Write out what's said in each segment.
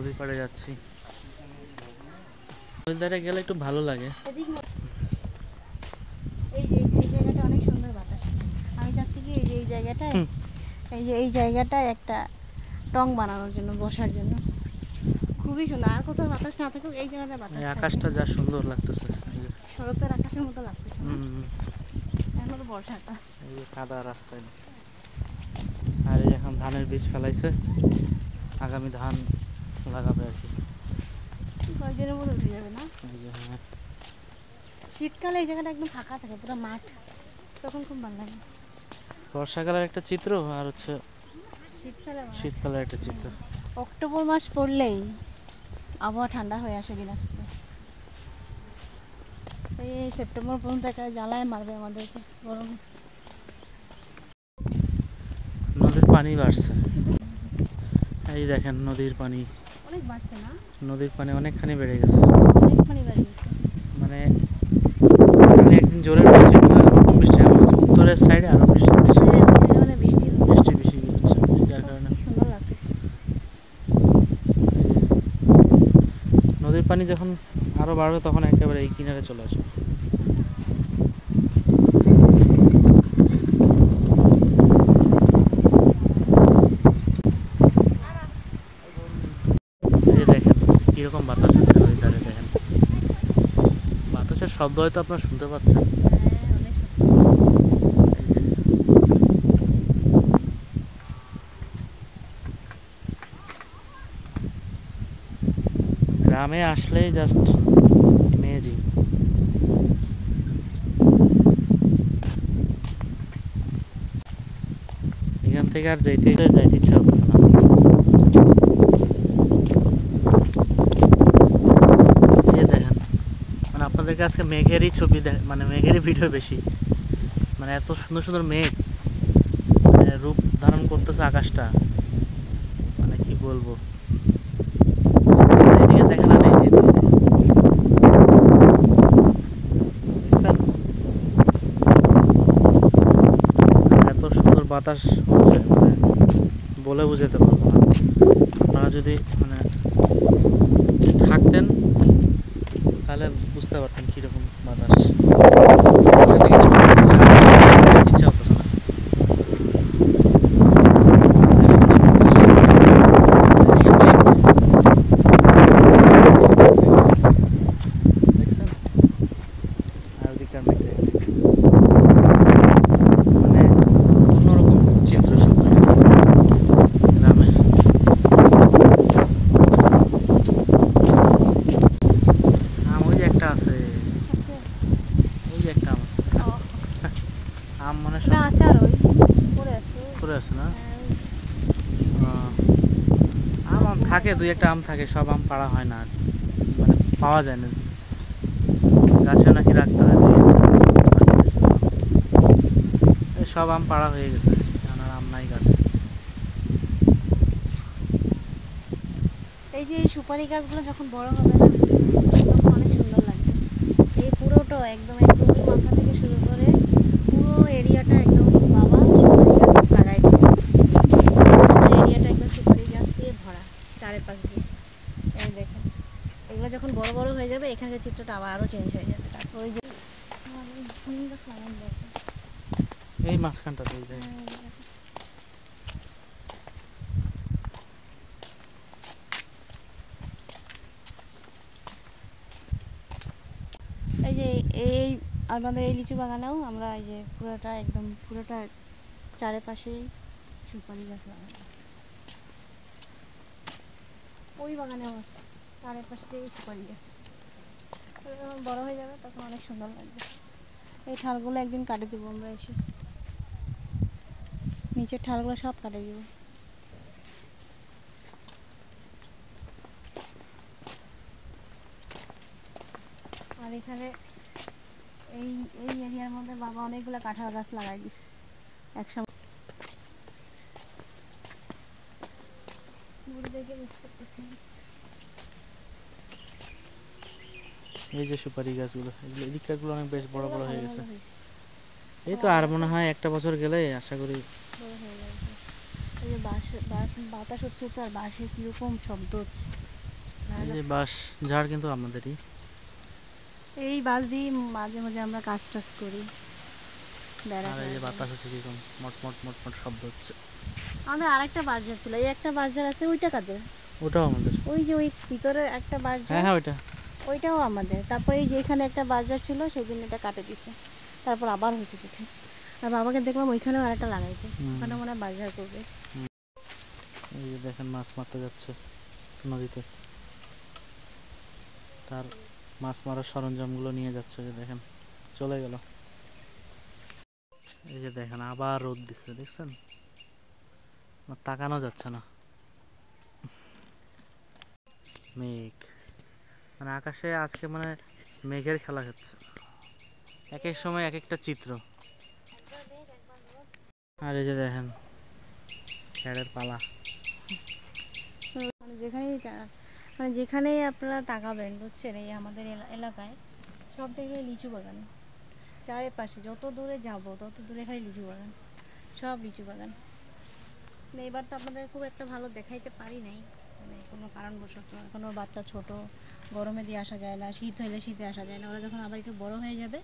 নদীর পাড়ে যাচ্ছি। নদীর ধারে গেলে একটু ভালো লাগে। এই যে এই জায়গাটা অনেক সুন্দর বাতাস। আমি চাচ্ছি কি এই জায়গাটায় এই জায়গাটায় একটা টং বানানোর জন্য, বসার জন্য খুবই সুন্দর। আর কোথাও বাতাস না থাকুক, এই জায়গাটা বাতাস থাকবে। আকাশটা যা সুন্দর লাগতেছে, শরতের আকাশের মতো লাগতেছে। এখন তো বর্ষাটা, এই যে কাদা রাস্তায়। আর এই এখন ধানের বীজ ফেলাইছে, আগামী ধান লাগাবে আর কি। কয়েকদিনের মধ্যে উঠে যাবে না? হ্যাঁ, শীতকালে এই জায়গাটা একদম ফাঁকা থাকে, পুরো মাঠ, তখন খুব ভালো লাগে। বর্ষাকালের একটা চিত্র আর হচ্ছে শীতকালের একটা চিত্র। অক্টোবর মাস পড়লেই আবহাওয়া ঠান্ডা হয়ে আসে দিনাজপুরে। এই সেপ্টেম্বর পর্যন্ত একটা জ্বালায় মারবে আমাদেরকে গরমে। নদীর পানি বাড়ছে, এই দেখেন নদীর পানি অনেক বাড়ছে না? নদীর পানি অনেকখানি বেড়ে গেছে, অনেকখানি বেড়ে গেছে। মানে একদিন জোরে বৃষ্টি হলে এরকম বৃষ্টি, আমাদের উত্তরের সাইডে আরো বৃষ্টি বেশি হচ্ছে, যার কারণে সুন্দর লাগতেছে। নদীর পানি যখন আরো বাড়বে তখন একেবারে এই কিনারে চলে আসবে। দেখেন কিরকম বাতাস আছে নদীর ধারে, দেখেন বাতাসের শব্দ হয়তো আপনারা শুনতে পাচ্ছেন। গ্রামে আসলেই জাস্ট ইমেজিং। এখান থেকে আর যাইতে ইচ্ছা হচ্ছে না। এই দেখেন, মানে আপনাদেরকে আজকে মেঘেরই ছবি মানে মেঘেরই ভিডিও বেশি, মানে এত সুন্দর সুন্দর মেঘ রূপ ধারণ করতেছে আকাশটা, মানে কি বলবো। এদিকে দেখেন, আর এত সুন্দর বাতাস হচ্ছে, মানে বলে বুঝাতে পারবো না। আপনারা যদি মানে থাকতেন তাহলে বুঝতে পারতেন কিরকম বাতাস। ইচ্ছা হতেছে না। দেখছেন, আর ওদিককার মেঘ দেখেন, মানে অন্যরকম চিত্র সব গ্রামে। আম ওই যে একটা আছে, ওই যে একটা আম আছে। আম মানে সব আছে, আর ওই পড়ে আছে না? আম থাকে, দুই একটা আম থাকে, সব আম পাড়া হয় না, মানে পাওয়া যায় না, গাছে নাকি রাখতে হয়। সব আম পাড়া হয়ে গেছে, আর আম নাই গাছে। এই যে এই সুপারি গাছগুলো যখন বড় হবে না, তখন অনেক সুন্দর লাগবে। এই পুরোটা একদম মাথা থেকে শুরু করে পুরো এরিয়াটা একদম বাবা সুপারি গাছ লাগাই দিচ্ছে। এরিয়াটা একদম সুপারি গাছ দিয়ে ভরা চারিপাশ দিয়ে। এই দেখেন, এগুলো যখন বড় বড় হয়ে যাবে, এখানকার চিত্রটা আরো চেঞ্জ হয়ে যাবে। তারপর ওই যে নিম গাছ লাগানো দরকার, এই মাঝখানটাতে এই যে এই যে এই আমাদের এই লিচু বাগানেও আমরা এই যে পুরোটা চারিপাশেই সুপারি গাছ লাগানো। ওই বাগানেও আছে, চারিপাশ দিয়ে সুপারি গাছ। যখন বড় হয়ে যাবে তখন অনেক সুন্দর লাগবে। এই ঠালগুলো একদিন কাটে দেবো আমরা এসে, নিচের ঠালগুলো সব কাটে দেবো। আর এখানে এই এরিয়ার মধ্যে বাবা অনেকগুলো কাঁঠাল গাছ লাগাই দিচ্ছে একসময়। এই যে সুপারি গাছগুলো, এগুলো এদিককার গুলো অনেক বেশ বড় বড় হয়ে গেছে। এই তো আর মনে হয় একটা বছর গেলে আশা করি বড় হয়ে যাবে। এই যে বাতাস হচ্ছে তো, আর বাঁশে কিরকম শব্দ হচ্ছে। এই যে বাঁশ ঝাড় কিন্তু আমাদেরই। এই বাস দিয়ে মাঝে মাঝে আমরা কাজ টাজ করি। বেড়া আর এই যে টেড়া বাতাস দেই। হচ্ছে কিরকম মট মট মট মট শব্দ হচ্ছে। আমাদের আরেকটা বাজার ছিল, এই একটা বাজার আছে, ওইটা কাদের? ওটাও আমাদের। ওই যে ওই ভিতরে একটা হ্যাঁ বাজার, হ্যাঁ ওইটা। ওইটাও আমাদের। তারপরে এই যে এখানে একটা বাজার ছিল, সেদিন এটা কাটে দিছে, তারপর আবার হয়েছে দেখে। আর বাবাকে দেখলাম ওইখানেও আরেকটা লাগাইতে, ওখানে মনে হয় বাজার করবে। এই যে দেখেন মাছ মারতে যাচ্ছে নদীতে, তার মাছ মারার সরঞ্জামগুলো নিয়ে যাচ্ছে। যে দেখেন চলে গেল। এই যে দেখেন আবার রোদ দিচ্ছে, দেখছেন? তাকানো যাচ্ছে না। মেঘ, মানে আকাশে আজকে মানে মেঘের খেলা হচ্ছে, এক এক সময় এক একটা চিত্র। আর এই যে দেখেন খ্যাড়ের পালা। মানে যেখানেই মানে যেখানেই আপনারা তাকাবেন, বুঝছেন, এই আমাদের এলাকায় সব জায়গায় লিচু বাগান। চারিপাশে যত দূরে যাব তত দূরে খালি লিচু বাগান, সব লিচু বাগান। মানে এবার তো আপনাদের খুব একটা ভালো দেখাইতে পারি নাই, মানে কোনো কারণবশত এখনো বাচ্চা ছোট, গরমে দিয়ে আসা যায় না, শীত হলে শীতে আসা যায় না। ওরা যখন আবার একটু বড় হয়ে যাবে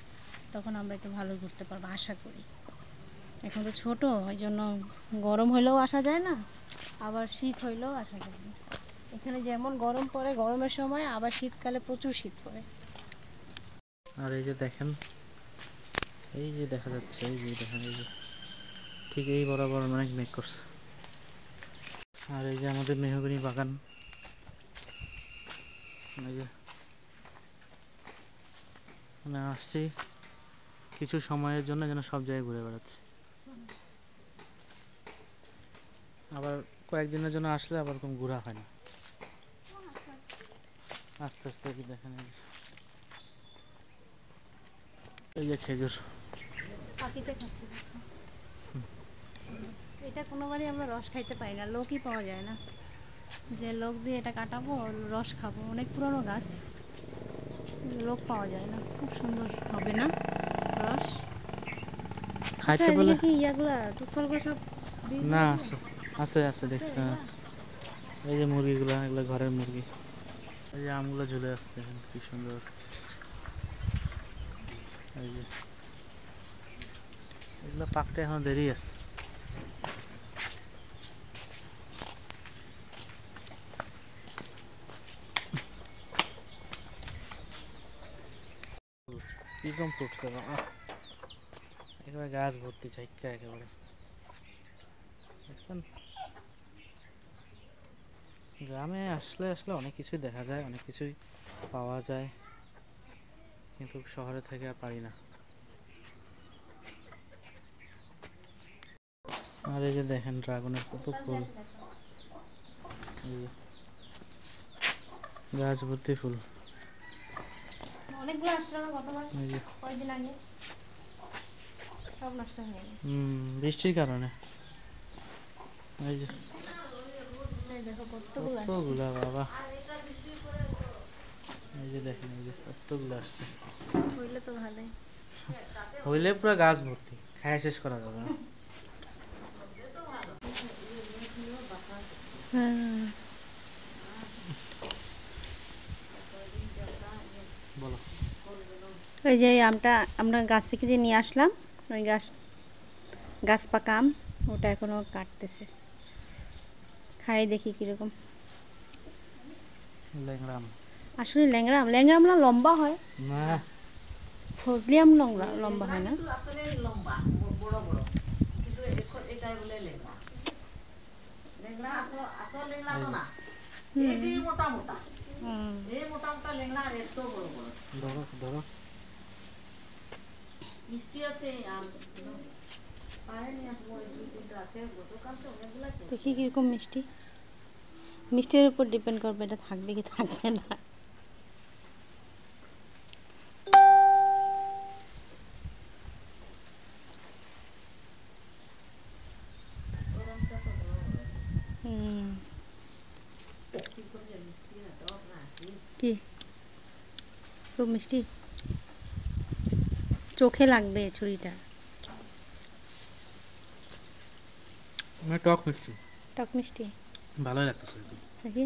তখন আমরা একটু ভালো ঘুরতে পারবো আশা করি। এখন তো ছোট, ওই জন্য গরম হইলেও আসা যায় না, আবার শীত হইলেও আসা যায় না। এখানে যেমন গরম পড়ে গরমের সময়, আবার শীতকালে প্রচুর শীত পড়ে। আর এই যে দেখেন, এই যে দেখা যাচ্ছে, এই যে দেখেন, এই যে ঠিক এই বরাবর অনেক মেঘ করছে। আর এই যে আমাদের মেহগনি বাগান, এই যে মানে আসছি কিছু সময়ের জন্য, যেন সব জায়গায় ঘুরে বেড়াচ্ছি। আবার কয়েকদিনের জন্য আসলে আবার কোনো ঘোরা হয় না। আস্তে আস্তে কি দেখেন, এই যে খেজুর। পাখিতে খাচ্ছে দেখো। এটা কোনোবারই আমরা রস খাইতে পাই না, লোকই পাওয়া যায় না যে লোক দিয়ে এটা কাটাবো রস খাবো। অনেক পুরনো গাছ, লোক পাওয়া যায় না। খুব সুন্দর হবে না রস? আচ্ছা, খাইতে বলে এদিকে কি ইয়াগুলা টুকফলগুলো সব দিয়ে না, দিলো? আছে আছে আছে আছে দেখছি। এগুলা? এই যে মুরগিগুলো, এগুলো ঘরের মুরগি। এই যে আমগুলো ঝুলে আছে, দেখেন কি সুন্দর। এই যে এগুলো পাকতে এখন দেরি আছে। কিরকম ফুটছে বাবা, একেবারে গাছ ভর্তি ঝাইকা একেবারে, দেখছেন? গ্রামে আসলে আসলে অনেক কিছুই দেখা যায়, অনেক কিছুই পাওয়া যায়, কিন্তু শহরে থেকে আর পারি না। আর এই যে দেখেন ড্রাগনের কত ফুল, এই যে গাছ ভর্তি ফুল। অনেকগুলো আসছিল না গতবার, এই যে কয়েকদিন আগে, সব নষ্ট হয়ে গেছে। বৃষ্টির কারণে। এই যে এই দেখো কতগুলো আসছে। কতগুলা বাবা, এই যে দেখেন, এই যে কতগুলো আসছে। হইলে তো ভালোই। হইলে পুরো গাছ ভর্তি, খায় শেষ করা যাবে না। হ্যাঁ, বলো। ওই যে আমটা আমরা গাছ থেকে যে নিয়ে আসলাম, ওই গাছ পাকা আম, ওটা এখনো কাটতেছে। খাই দেখি কিরকম। ল্যাংড়া আম। আসলে ল্যাংড়া আম, ল্যাংড়া আম না লম্বা হয়, না, ফজলি আম লম্বা হয় না। ধরো ধরো। দেখি কিরকম মিষ্টি। মিষ্টির উপর ডিপেন্ড করবে এটা থাকবে কি থাকবে না। হুম, কি খুব মিষ্টি, চোখে লাগবে ছুরিটা। টক মিষ্টি, টক মিষ্টি ভালোই লাগতেছে। দেখি।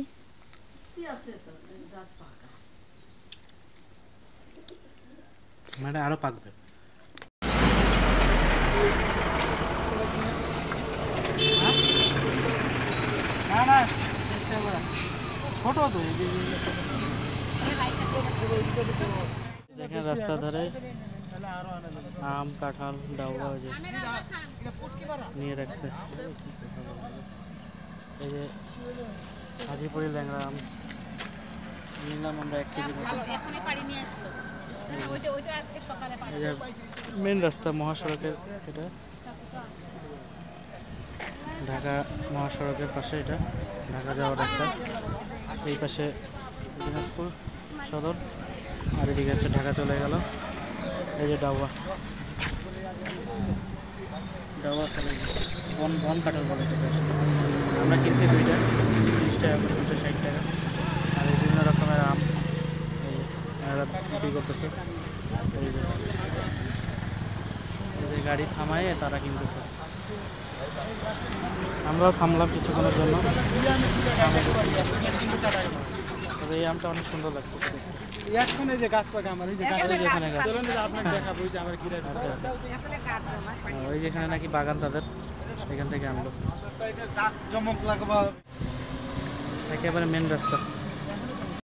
মানে আরো পাকবে। না না ছোট তো দেখেন রাস্তার ধারে আম, কাঁঠাল, ডাউয়া ওই যে নিয়ে রাখছে। এই যে হাজিপুরি ল্যাংড়া আম নিলাম আমরা 1 কেজি মতো। মেন রাস্তা মহাসড়কের, এটা ঢাকা মহাসড়কের পাশে, এটা ঢাকা যাওয়ার রাস্তা। এই পাশে দিনাজপুর সদর, আর এদিকে হচ্ছে ঢাকা চলে গেল। এই যে ডাউয়া, ডাউয়া বন বন কাঁঠাল বলে এটা। আমরা কিনছি 2টা 30 টাকা করে, 2টা 60 টাকা। আর এই বিভিন্ন রকমের আম এরা বিক্রি করতেছে। এই যে গাড়ি থামায় তারা কিনতেছে। আমরাও থামলাম কিছুক্ষণের জন্য। তবে এই আমটা অনেক সুন্দর লাগতেছে। ওই যেখানে নাকি বাগান তাদের, এখান থেকে আনলো। একেবারে মেন রাস্তা।